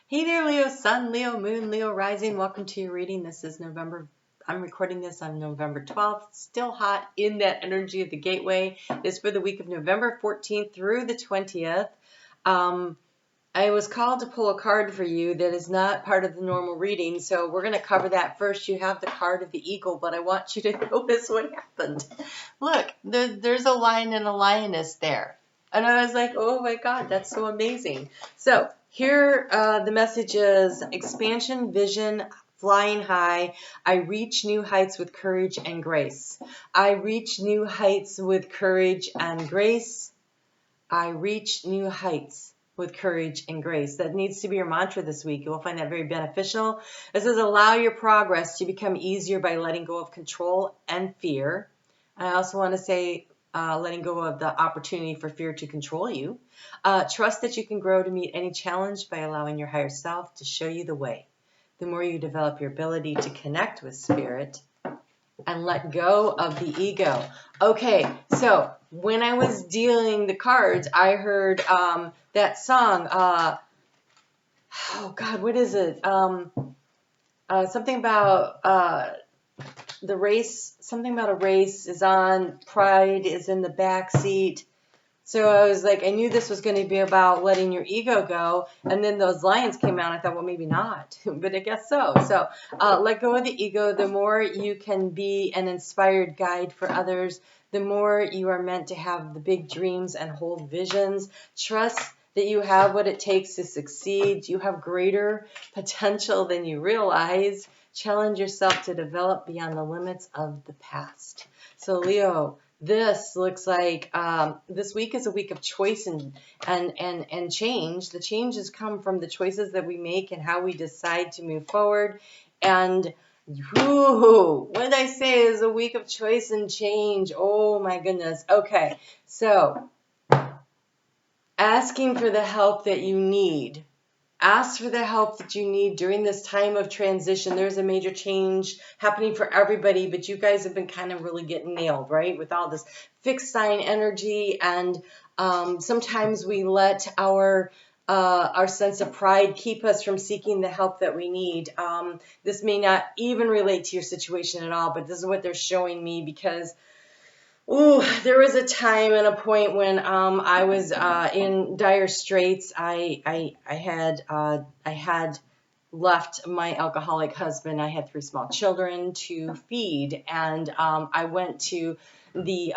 Hey there, Leo Sun, Leo Moon, Leo Rising. Welcome to your reading. This is November. I'm recording this on November 12th. Still hot in that energy of the gateway. It's for the week of November 14th through the 20th. I was called to pull a card for you that is not part of the normal reading, so we're going to cover that first. You have the card of the eagle, but I want you to notice what happened. Look, there's a lion and a lioness there. And I was like, oh my God, that's so amazing. So here the message is expansion, vision, flying high. I reach new heights with courage and grace. I reach new heights with courage and grace. I reach new heights with courage and grace. That needs to be your mantra this week. You will find that very beneficial. It says allow your progress to become easier by letting go of control and fear. I also want to say letting go of the opportunity for fear to control you. Trust that you can grow to meet any challenge by allowing your higher self to show you the way. The more you develop your ability to connect with spirit and let go of the ego. Okay, so when I was dealing the cards, I heard that song. Oh God, what is it? Something about the race. Something about a race is on. Pride is in the back seat. So I was like, I knew this was going to be about letting your ego go. And then those lions came out. I thought, well, maybe not, but I guess so. So let go of the ego. The more you can be an inspired guide for others, the more you are meant to have the big dreams and hold visions. Trust that you have what it takes to succeed. You have greater potential than you realize. Challenge yourself to develop beyond the limits of the past. So Leo, this looks like this week is a week of choice and change. The changes come from the choices that we make and how we decide to move forward. And what did I say is a week of choice and change? Oh my goodness. Okay, so asking for the help that you need. Ask for the help that you need during this time of transition. There's a major change happening for everybody, but you guys have been kind of really getting nailed, right? With all this fixed sign energy, and sometimes we let our sense of pride keep us from seeking the help that we need. This may not even relate to your situation at all, but this is what they're showing me because there was a time and a point when I was in dire straits. I had left my alcoholic husband. I had 3 small children to feed, and I went to the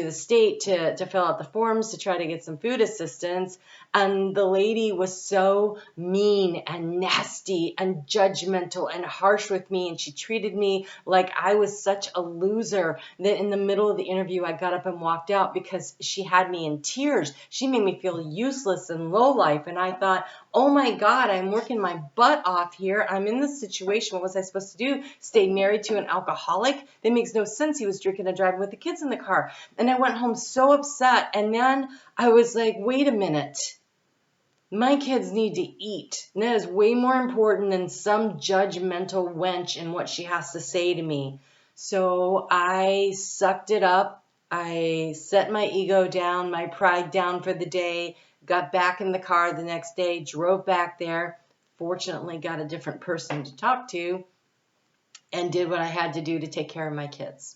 state to fill out the forms to try to get some food assistance. And the lady was so mean and nasty and judgmental and harsh with me. And she treated me like I was such a loser that in the middle of the interview, I got up and walked out because she had me in tears. She made me feel useless and low life. And I thought, oh my God, I'm working my butt off here. I'm in this situation. What was I supposed to do? Stay married to an alcoholic? That makes no sense. He was drinking and driving with the kids in the car. And I went home so upset. And then I was like, wait a minute. My kids need to eat. And that is way more important than some judgmental wench and what she has to say to me. So I sucked it up. I set my ego down, my pride down for the day, got back in the car the next day, drove back there, fortunately got a different person to talk to, and did what I had to do to take care of my kids.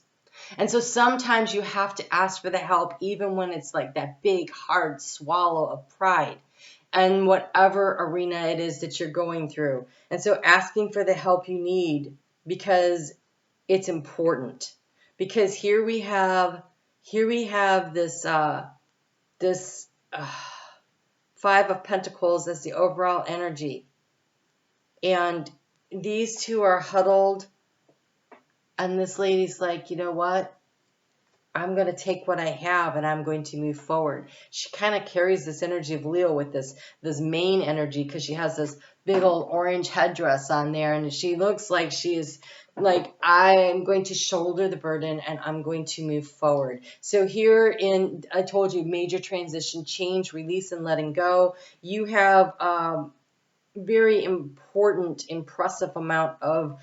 And so sometimes you have to ask for the help, even when it's like that big, hard swallow of pride. And whatever arena it is that you're going through. And so asking for the help you need because it's important. Because here we have this 5 of Pentacles as the overall energy. And these two are huddled. And this lady's like, you know what? I'm going to take what I have and I'm going to move forward. She kind of carries this energy of Leo with this main energy because she has this big old orange headdress on there. And she looks like she is like, I am going to shoulder the burden and I'm going to move forward. So here I told you, major transition, change, release, and letting go. You have very important, impressive amount of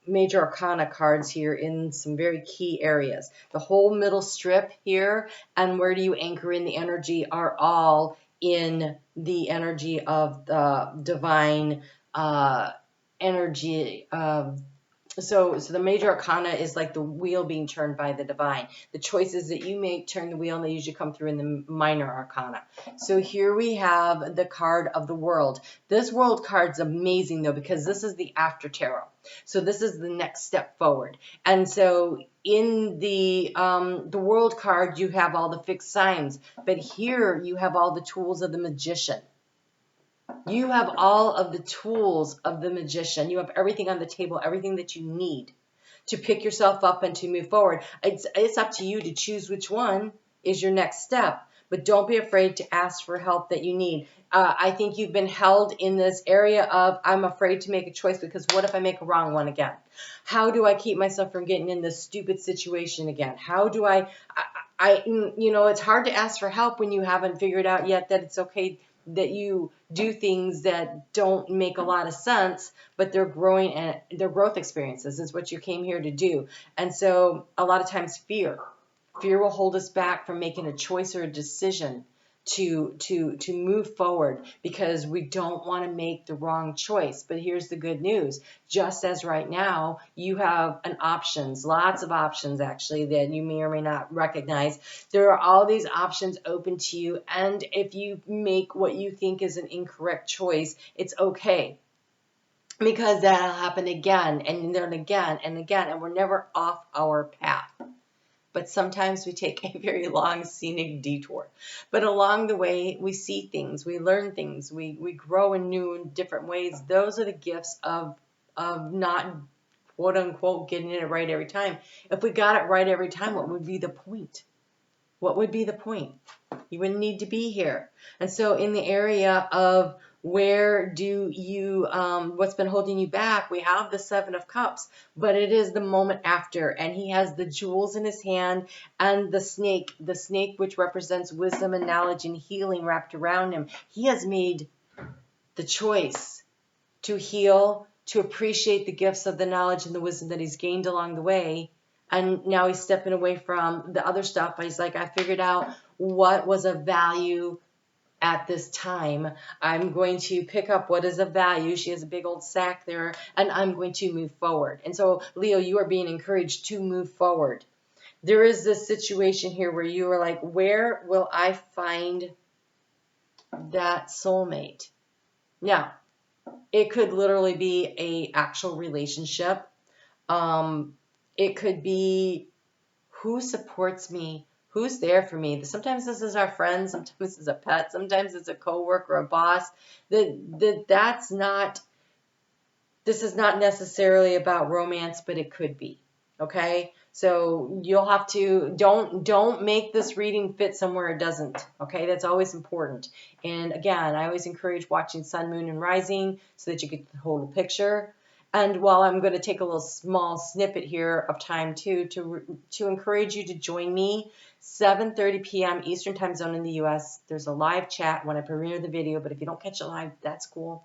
major arcana cards here in some very key areas. The whole middle strip here and where do you anchor in the energy are all in the energy of the divine energy of. So the major arcana is like the wheel being turned by the divine. The choices that you make turn the wheel, and they usually come through in the minor arcana. So here we have the card of the world. This world card's amazing though, because this is the after tarot. So this is the next step forward. And so in the world card, you have all the fixed signs, but here you have all the tools of the magician. You have all of the tools of the magician. You have everything on the table, everything that you need to pick yourself up and to move forward. It's up to you to choose which one is your next step, but don't be afraid to ask for help that you need. I think you've been held in this area of, I'm afraid to make a choice because what if I make a wrong one again? How do I keep myself from getting in this stupid situation again? How do it's hard to ask for help when you haven't figured out yet that it's okay that you do things that don't make a lot of sense, but they're growing and they're growth experiences. It's what you came here to do. And so a lot of times fear will hold us back from making a choice or a decision to move forward because we don't want to make the wrong choice. But here's the good news. Just as right now, you have lots of options actually that you may or may not recognize. There are all these options open to you. And if you make what you think is an incorrect choice, it's okay. Because that'll happen again and then again and again. And we're never off our path. But sometimes we take a very long scenic detour. But along the way, we see things, we learn things, we grow in new and different ways. Those are the gifts of not, quote unquote, getting it right every time. If we got it right every time, what would be the point? What would be the point? You wouldn't need to be here. And so in the area of where do you, what's been holding you back, we have the Seven of Cups, but it is the moment after, and he has the jewels in his hand and the snake which represents wisdom and knowledge and healing wrapped around him. He has made the choice to heal, to appreciate the gifts of the knowledge and the wisdom that he's gained along the way. And now he's stepping away from the other stuff. He's like, I figured out what was of value at this time. I'm going to pick up what is of value. She has a big old sack there, and I'm going to move forward. And so, Leo, you are being encouraged to move forward. There is this situation here where you are like, where will I find that soulmate? Now, it could literally be an actual relationship. It could be who supports me, who's there for me. Sometimes this is our friends, sometimes it's a pet, sometimes it's a coworker, a boss. This is not necessarily about romance, but it could be. Okay? So you'll have to, don't make this reading fit somewhere it doesn't. Okay? That's always important. And again, I always encourage watching Sun, Moon, and Rising so that you get the whole picture. And while I'm going to take a little small snippet here of time too, to encourage you to join me, 7:30 p.m. Eastern Time Zone in the U.S. There's a live chat when I premiere the video, but if you don't catch it live, that's cool.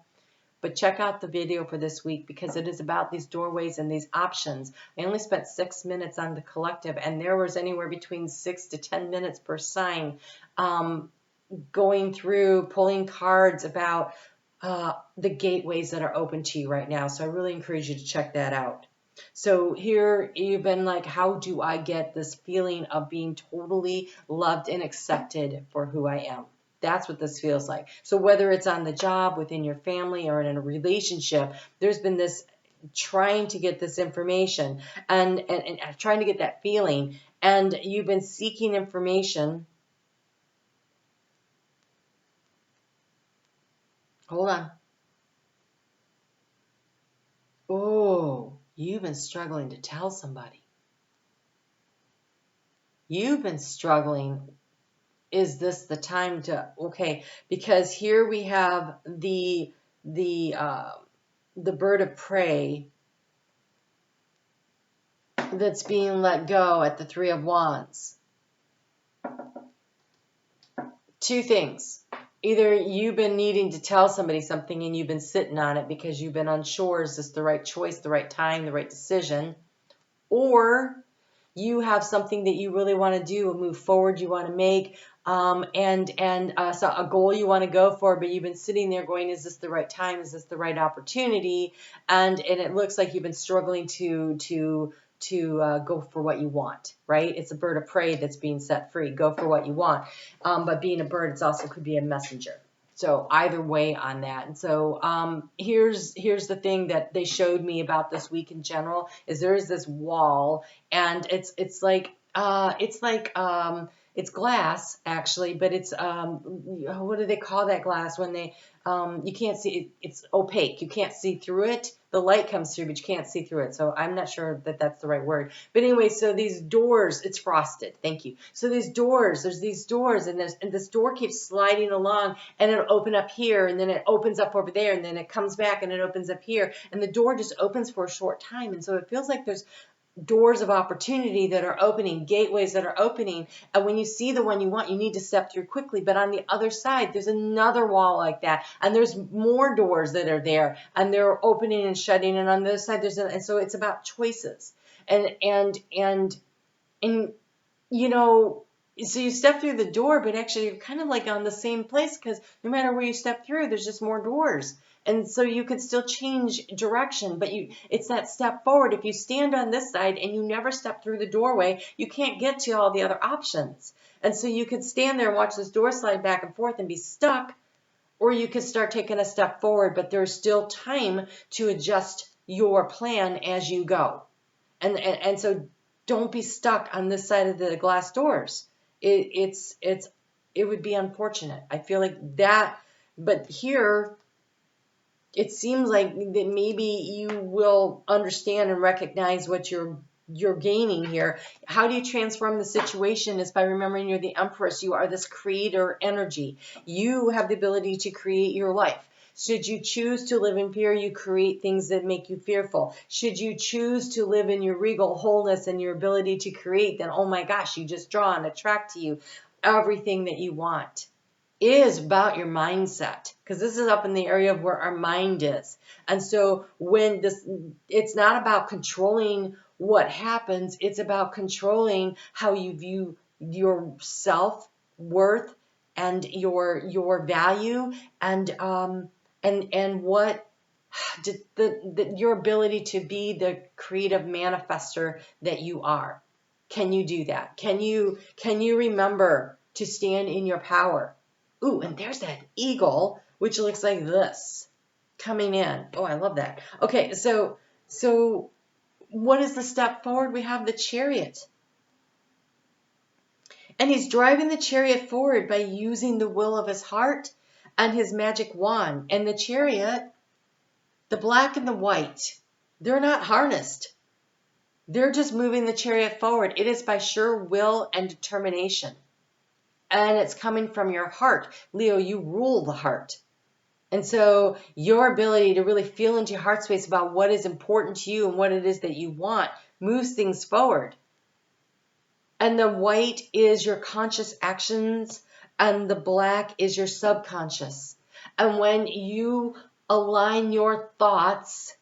But check out the video for this week because it is about these doorways and these options. I only spent 6 minutes on the collective, and there was anywhere between 6 to 10 minutes per sign going through, pulling cards about the gateways that are open to you right now. So I really encourage you to check that out. So here you've been like, how do I get this feeling of being totally loved and accepted for who I am? That's what this feels like. So whether it's on the job, within your family, or in a relationship, there's been this trying to get this information and trying to get that feeling. And you've been seeking information. Hold on. Oh, you've been struggling to tell somebody. You've been struggling. Is this the time to, okay, because here we have the bird of prey that's being let go at the Three of Wands. Two things. Either you've been needing to tell somebody something and you've been sitting on it because you've been unsure, is this the right choice, the right time, the right decision? Or you have something that you really want to do, a move forward you want to make, so a goal you want to go for, but you've been sitting there going, is this the right time? Is this the right opportunity? And it looks like you've been struggling to go for what you want, right? It's a bird of prey that's being set free. Go for what you want. But being a bird, it's also could be a messenger. So either way on that. And so here's the thing that they showed me about this week in general is there is this wall, and it's like it's glass actually, but it's what do they call that glass when they you can't see it, it's opaque. You can't see through it. The light comes through, but you can't see through it. So I'm not sure that that's the right word. But anyway, so these doors, it's frosted. Thank you. So these doors, there's these doors, and this door keeps sliding along, and it'll open up here, and then it opens up over there, and then it comes back, and it opens up here, and the door just opens for a short time. And so it feels like there's doors of opportunity that are opening, gateways that are opening, and when you see the one you want, you need to step through quickly. But on the other side, there's another wall like that, and there's more doors that are there, and they're opening and shutting, and on the other side and so it's about choices, and you know, so you step through the door, but actually you're kind of like on the same place, because no matter where you step through, there's just more doors. And so you could still change direction, but it's that step forward. If you stand on this side and you never step through the doorway, you can't get to all the other options. And so you could stand there and watch this door slide back and forth and be stuck, or you could start taking a step forward, but there's still time to adjust your plan as you go. And so don't be stuck on this side of the glass doors. It would be unfortunate. I feel like that, but here it seems like that maybe you will understand and recognize what you're gaining here. How do you transform the situation is by remembering you're the Empress. You are this creator energy. You have the ability to create your life. Should you choose to live in fear, you create things that make you fearful. Should you choose to live in your regal wholeness and your ability to create, then oh my gosh, you just draw and attract to you everything that you want. It is about your mindset, because this is up in the area of where our mind is. And so it's not about controlling what happens, it's about controlling how you view your self-worth and your value and what your ability to be the creative manifester that you are. Can you do that? Can you remember to stand in your power? Ooh, and there's that eagle, which looks like this, coming in. Oh, I love that. Okay, so what is the step forward? We have the Chariot. And he's driving the Chariot forward by using the will of his heart and his magic wand. And the Chariot, the black and the white, they're not harnessed. They're just moving the Chariot forward. It is by sure will and determination. And it's coming from your heart. Leo, you rule the heart. And so your ability to really feel into your heart space about what is important to you and what it is that you want moves things forward. And the white is your conscious actions, and the black is your subconscious. And when you align your thoughts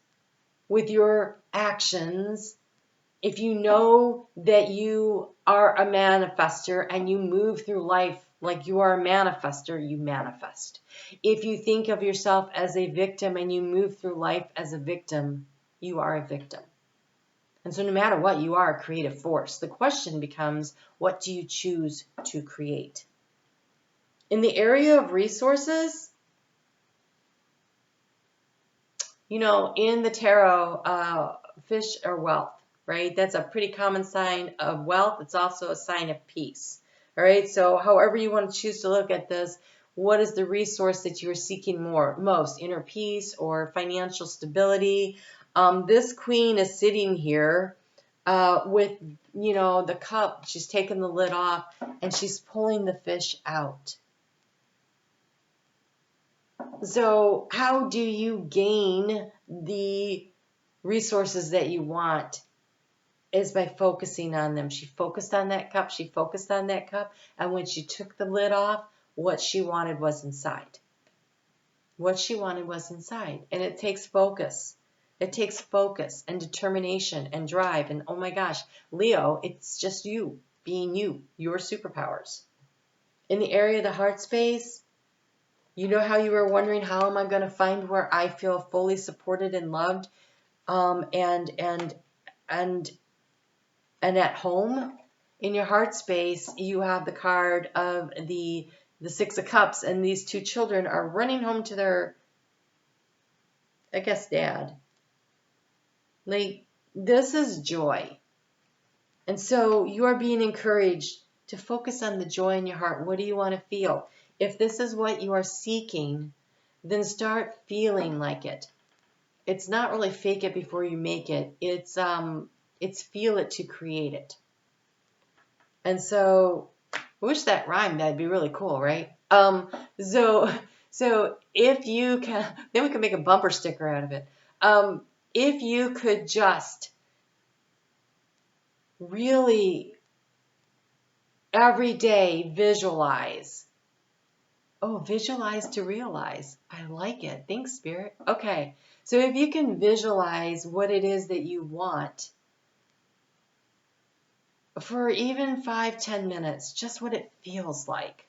with your actions, if you know that you are a manifester and you move through life like you are a manifester, you manifest. If you think of yourself as a victim and you move through life as a victim, you are a victim. And so no matter what, you are a creative force. The question becomes, what do you choose to create? In the area of resources, you know, in the tarot, fish are wealth. Right? That's a pretty common sign of wealth. It's also a sign of peace. All right? So however you want to choose to look at this, what is the resource that you are seeking most? Inner peace or financial stability? This queen is sitting here with, you know, the cup. She's taken the lid off and she's pulling the fish out. So how do you gain the resources that you want? Is by focusing on them. She focused on that cup. She focused on that cup. And when she took the lid off, what she wanted was inside. What she wanted was inside. And it takes focus. It takes focus and determination and drive. And oh my gosh, Leo, it's just you being you, your superpowers. In the area of the heart space, you know how you were wondering, how am I going to find where I feel fully supported and loved, and at home? In your heart space, you have the card of the Six of Cups, and these two children are running home to their, I guess, dad. Like, this is joy. And so you are being encouraged to focus on the joy in your heart. What do you want to feel? If this is what you are seeking, then start feeling like it. It's not really fake it before you make it. It's feel it to create it. And so, I wish that rhymed. That'd be really cool, right? So if you can, then we can make a bumper sticker out of it. If you could just really every day visualize. Oh, visualize to realize. I like it. Thanks, Spirit. Okay. So if you can visualize what it is that you want for even 5-10 minutes, just what it feels like,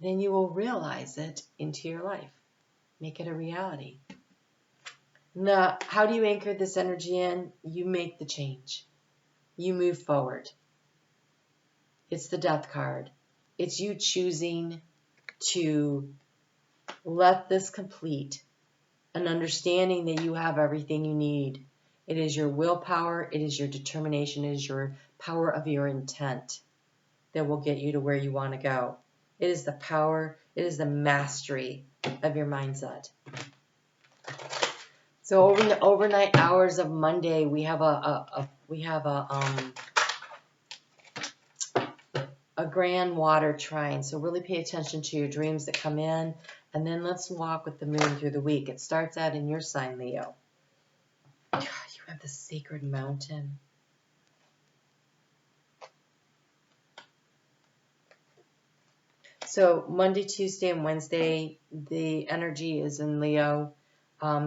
then you will realize it into your life. Make it a reality. Now, how do you anchor this energy in? You make the change. You move forward. It's the Death card. It's you choosing to let this complete, an understanding that you have everything you need. It is your willpower, it is your determination, it is your power of your intent that will get you to where you want to go. It is the power, it is the mastery of your mindset. So over the overnight hours of Monday, we have a grand water trine. So really pay attention to your dreams that come in, and then let's walk with the moon through the week. It starts out in your sign, Leo. God, you have the sacred mountain. So Monday, Tuesday, and Wednesday, the energy is in Leo.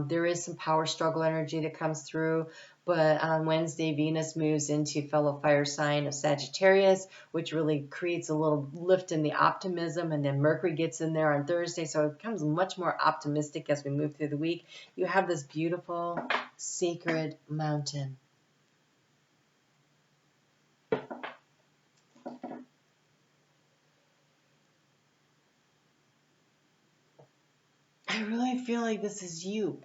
There is some power struggle energy that comes through, but on Wednesday, Venus moves into fellow fire sign of Sagittarius, which really creates a little lift in the optimism, and then Mercury gets in there on Thursday, so it becomes much more optimistic as we move through the week. You have this beautiful, sacred mountain. I really feel like this is you.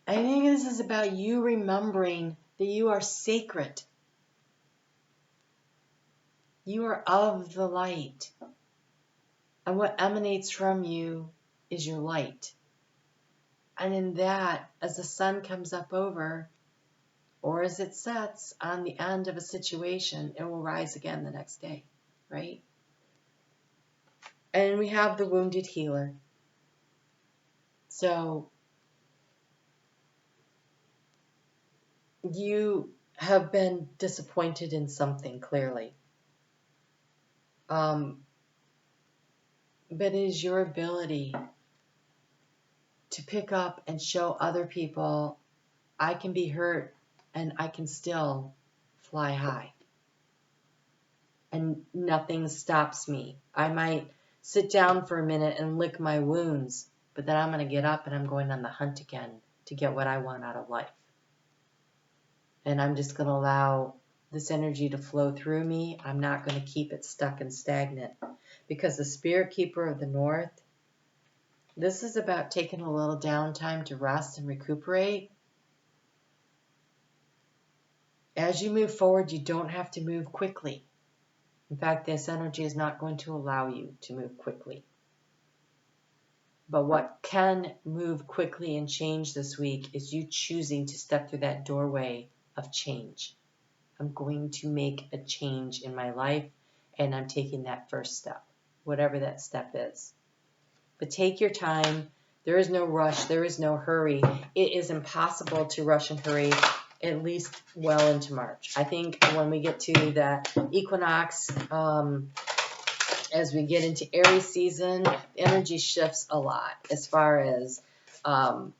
I think this is about you remembering that you are sacred. You are of the light. And what emanates from you is your light. And in that, as the sun comes up over, or as it sets on the end of a situation, it will rise again the next day, right? And we have the wounded healer. So you have been disappointed in something, clearly. But it is your ability to pick up and show other people, I can be hurt and I can still fly high. And nothing stops me. I might sit down for a minute and lick my wounds, but then I'm going to get up and I'm going on the hunt again to get what I want out of life. And I'm just going to allow this energy to flow through me. I'm not going to keep it stuck and stagnant, because the Spirit Keeper of the North, this is about taking a little downtime to rest and recuperate. As you move forward, you don't have to move quickly. In fact, this energy is not going to allow you to move quickly. But what can move quickly and change this week is you choosing to step through that doorway of change. I'm going to make a change in my life, and I'm taking that first step, whatever that step is. But take your time. There is no rush. There is no hurry. It is impossible to rush and hurry, at least well into March. I think when we get to that equinox, as we get into Aries season, energy shifts a lot as far as a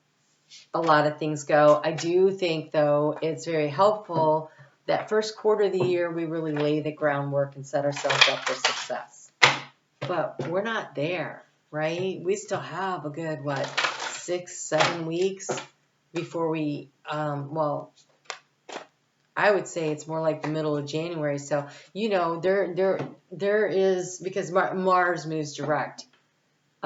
lot of things go. I do think, though, it's very helpful that first quarter of the year we really lay the groundwork and set ourselves up for success. But we're not there, right? We still have a good, 6-7 weeks before we, well, I would say it's more like the middle of January. So, there is, because Mars moves direct,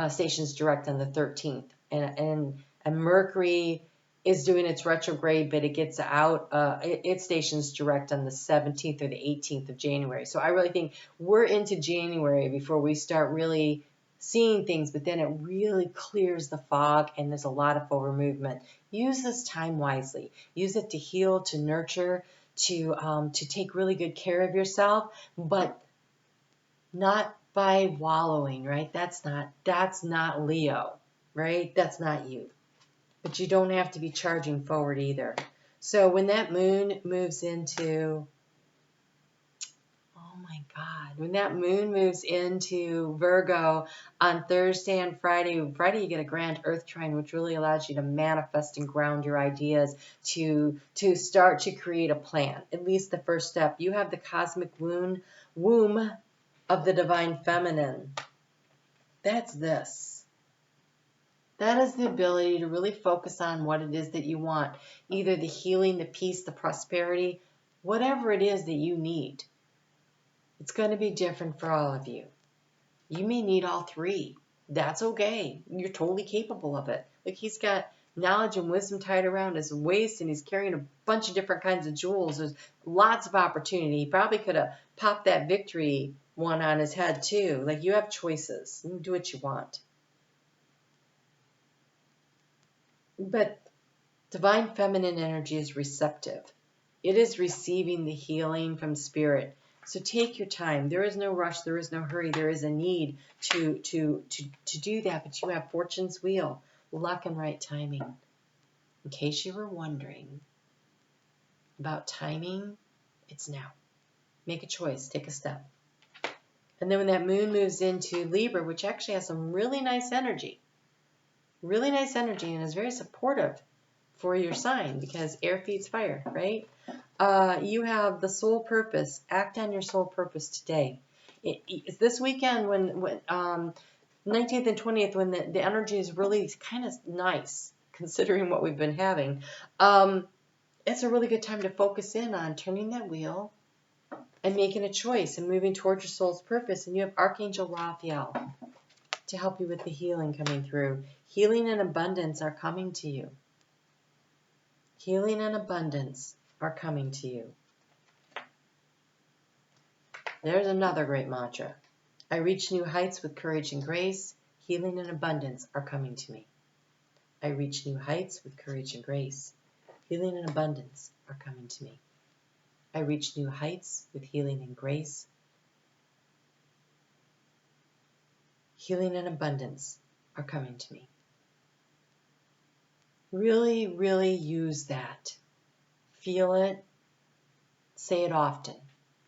stations direct on the 13th, and Mercury is doing its retrograde, but it gets out, it stations direct on the 17th or the 18th of January. So I really think we're into January before we start really seeing things, but then it really clears the fog and there's a lot of forward movement. Use this time wisely. Use it to heal, to nurture, to take really good care of yourself, but not by wallowing, right? That's not Leo, right? That's not you. But you don't have to be charging forward either. So when that moon moves into, when that moon moves into Virgo on Thursday and Friday you get a grand earth trine, which really allows you to manifest and ground your ideas, to start to create a plan. At least the first step. You have the cosmic womb of the divine feminine. That's this. That is the ability to really focus on what it is that you want. Either the healing, the peace, the prosperity, whatever it is that you need. It's going to be different for all of you. You may need all three. That's okay. You're totally capable of it. Like, he's got knowledge and wisdom tied around his waist, and he's carrying a bunch of different kinds of jewels. There's lots of opportunity. He probably could have popped that victory one on his head too. Like, you have choices. You can do what you want. But divine feminine energy is receptive. It is receiving the healing from spirit. So take your time. There is no rush. There is no hurry. There is a need to do that. But you have fortune's wheel, luck and right timing. In case you were wondering about timing, it's now. Make a choice. Take a step. And then when that moon moves into Libra, which actually has some really nice energy, and is very supportive for your sign, because air feeds fire, right? You have the soul purpose. Act on your soul purpose today. It's this weekend when 19th and 20th, when the energy is really kind of nice, considering what we've been having. It's a really good time to focus in on turning that wheel and making a choice and moving towards your soul's purpose. And you have Archangel Raphael to help you with the healing coming through. Healing and abundance are coming to you. Healing and abundance are coming to you. There's another great mantra. I reach new heights with courage and grace. Healing and abundance are coming to me. I reach new heights with courage and grace. Healing and abundance are coming to me. I reach new heights with healing and grace. Healing and abundance are coming to me. Really, really use that. Feel it. Say it often.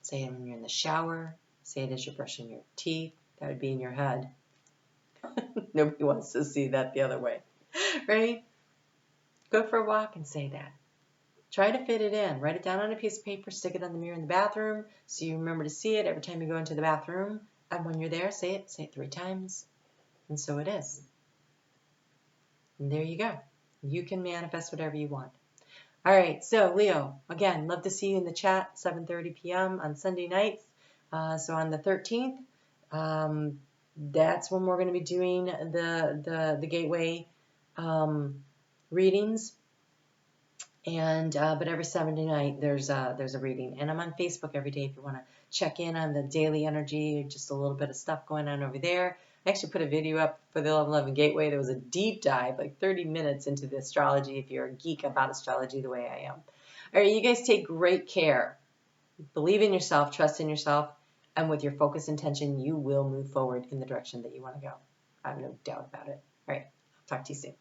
Say it when you're in the shower. Say it as you're brushing your teeth. That would be in your head. Nobody wants to see that the other way, right? Go for a walk and say that. Try to fit it in. Write it down on a piece of paper. Stick it on the mirror in the bathroom so you remember to see it every time you go into the bathroom. And when you're there, say it 3 times. And so it is. And there you go. You can manifest whatever you want. All right, so Leo, again, love to see you in the chat, 7:30 p.m. on Sunday nights. So on the 13th, that's when we're going to be doing the gateway readings. And but every Saturday night there's a reading, and I'm on Facebook every day if you want to check in on the daily energy, just a little bit of stuff going on over there. I actually put a video up for the 11 Gateway. There was a deep dive, like 30 minutes into the astrology, if you're a geek about astrology the way I am. All right, you guys take great care. Believe in yourself, trust in yourself, and with your focus intention, you will move forward in the direction that you want to go. I have no doubt about it. All right, I'll talk to you soon.